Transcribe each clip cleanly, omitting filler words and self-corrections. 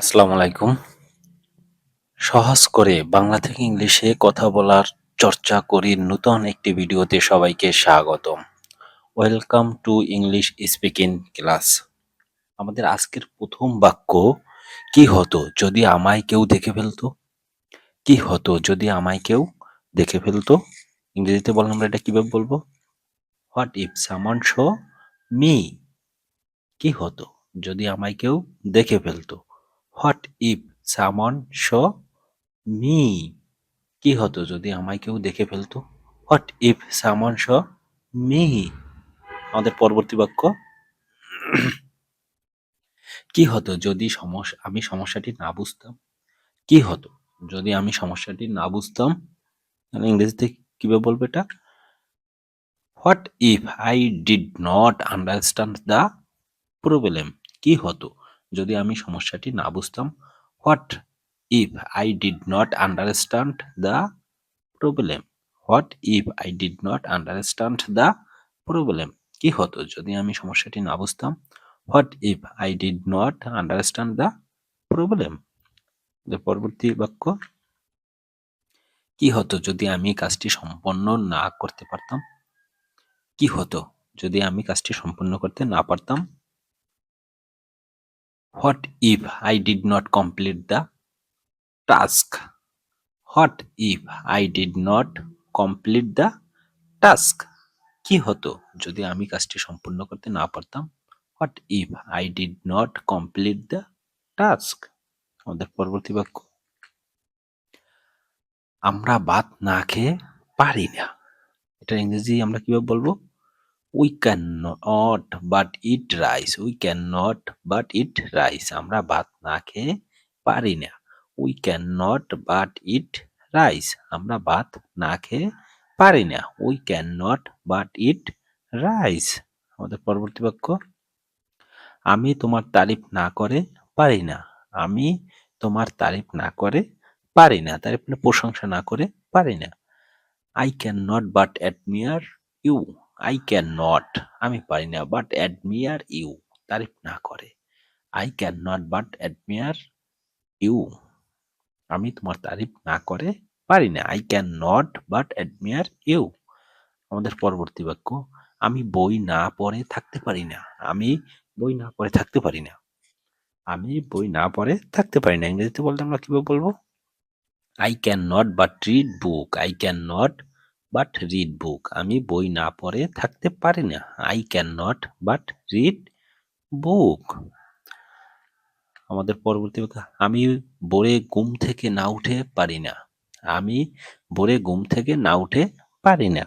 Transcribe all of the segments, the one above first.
আসসালামু আলাইকুম। সহজ করে বাংলা থেকে ইংলিশে কথা বলার চর্চা করি নতুন একটি ভিডিওতে সবাইকে স্বাগতম। Welcome to English speaking class. আমাদের আজকের প্রথম বাক্য, কি হতো যদি আমায় কেউ দেখে ফেলতো? কি হতো যদি আমায় কেউ দেখে ফেলতো? ইংরেজিতে বললাম, আমরা এটা কিভাবে বলবো? What if someone show me? কি হতো যদি আমায় কেউ দেখে ফেলতো? What if someone show me? কি হতো যদি আমায় কেউ দেখে ফেলতো? What if someone show me? আমাদের পরবর্তী বাক্য, কি হতো যদি আমি সমস্যাটি না বুঝতাম? কি হতো যদি আমি সমস্যাটি না বুঝতাম? মানে ইংরেজিতে কিভাবে বলবো এটা? What if I did not understand the problem? কি হতো যদি আমি সমস্যাটি না বুঝতাম? What if I did not understand the problem? What if I did not understand the problem? কি হতো যদি আমি সমস্যাটি না বুঝতাম? What if I did not understand the problem? পরবর্তী বাক্য, কি হতো যদি আমি কাজটি সম্পন্ন না করতে পারতাম? কি হতো যদি আমি কাজটি সম্পন্ন করতে না পারতাম? What if I did not complete the task? What if I did not complete the task? কি হতো যদি আমি কাজটি সম্পূর্ণ করতে না পারতাম? What if I did not complete the task? আমাদের পরবর্তী বাক্য, আমরা ভাত না খেয়ে পারি না। এটা ইংরেজি আমরা কিভাবে বলবো? We can not but eat rice. We can not but eat rice. আমরা ভাত না খেয়ে পারি না। We can not but eat rice. আমরা ভাত না খেয়ে পারি না। We can not but eat rice. আমাদের পরবর্তী বাক্য, আমি তোমার তারিফ না করে পারি না। আমি তোমার তারিফ না করে পারি না। তারিফ মানে প্রশংসা না করে পারি না। I can not but admire you. I can not, আমি পারি না, বাট অ্যাডমিয়ার ইউ, তারিফ না করে। I can not but admire you, আমি তোমার তারিফ না করে পারি না। I can not but admire you. আমাদের পরবর্তী বাক্য, আমি বই না পড়ে থাকতে পারি না। আমি বই না পড়ে থাকতে পারি না। আমি বই না পড়ে থাকতে পারি না। ইংরেজিতে বলতে আমরা কিভাবে বলবো? I can not but read book. I can not but read বুক। আমি বই না পড়ে থাকতে পারি না। I can not but read বুক। আমাদের পরবর্তী বাক্য, আমি ভোরে ঘুম থেকে না উঠে পারি না। আমি ভোরে ঘুম থেকে না উঠে পারি না।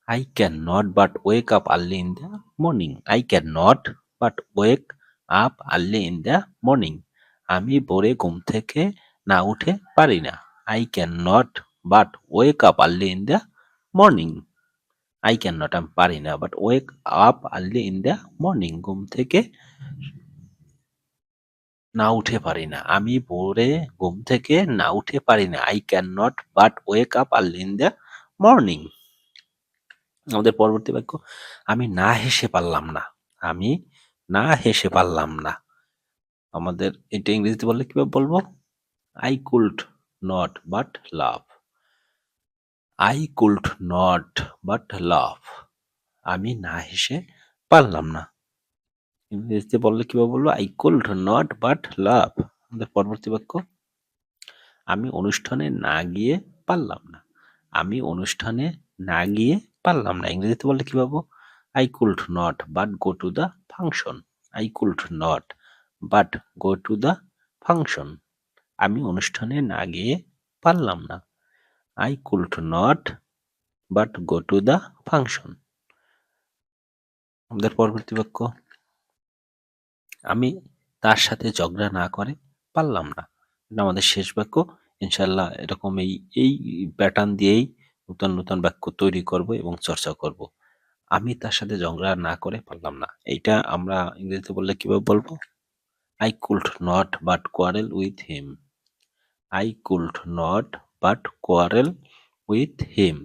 I cannot but wake up early in the morning. I cannot but wake up early in the morning. আমি ভোরে ঘুম থেকে না উঠে পারি না। I cannot but wake up early in the morning. I cannot, আমি পারি না, but wake up early in the morning. ঘুম থেকে না উঠে পারি না। আমি ভোরে ঘুম থেকে না উঠে পারি না। I cannot but wake up early in the morning. আমাদের পরবর্তী বাক্য, আমি না হেসে পারলাম না। আমি না হেসে পারলাম না। আমাদের এটা ইংরেজিতে বললে কিভাবে বলবো? I could not but laugh. I could not but laugh. আমি না হেসে পারলাম না। ইংরেজিতে বললে কিভাবে বলবো? I could not but laugh. আমাদের পরবর্তী বাক্য, আমি অনুষ্ঠানে না গিয়ে পারলাম না। আমি অনুষ্ঠানে না গিয়ে পারলাম না। ইংরেজিতে বললে কি পাবো? I could not but go to the function. I could not but go to the function. আমি অনুষ্ঠানে না গিয়ে পারলাম না। I could not but go to the function. আমাদের পরবর্তী বাক্য, আমি তার সাথে ঝগড়া না করে পারলাম না। এটা আমাদের শেষ বাক্য। ইনশাল্লাহ এরকম এই প্যাটার্ন দিয়েই নতুন নতুন বাক্য তৈরি করব এবং চর্চা করব। আমি তার সাথে ঝগড়া না করে পারলাম না। এইটা আমরা ইংরেজিতে বললে কিভাবে বলবো? I could not but quarrel with him. I could not but quarrel with him.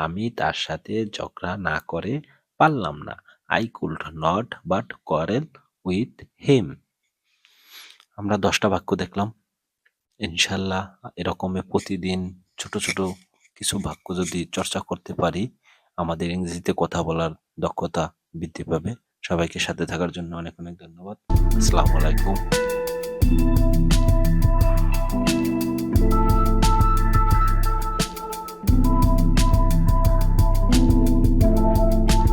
আমি তার সাথে ঝগড়া না করে পারলাম না। I could not but quarrel with him. আমরা ১০টা বাক্য দেখলাম। ইনশাআল্লাহ এরকমই প্রতিদিন ছোট, ছোট কিছু বাক্য যদি চর্চা করতে পারি, আমাদের ইংরেজিতে কথা বলার দক্ষতা বৃদ্ধি পাবে। সবাইকে সাথে থাকার জন্য অনেক, অনেক ধন্যবাদ। আসসালামু আলাইকুম।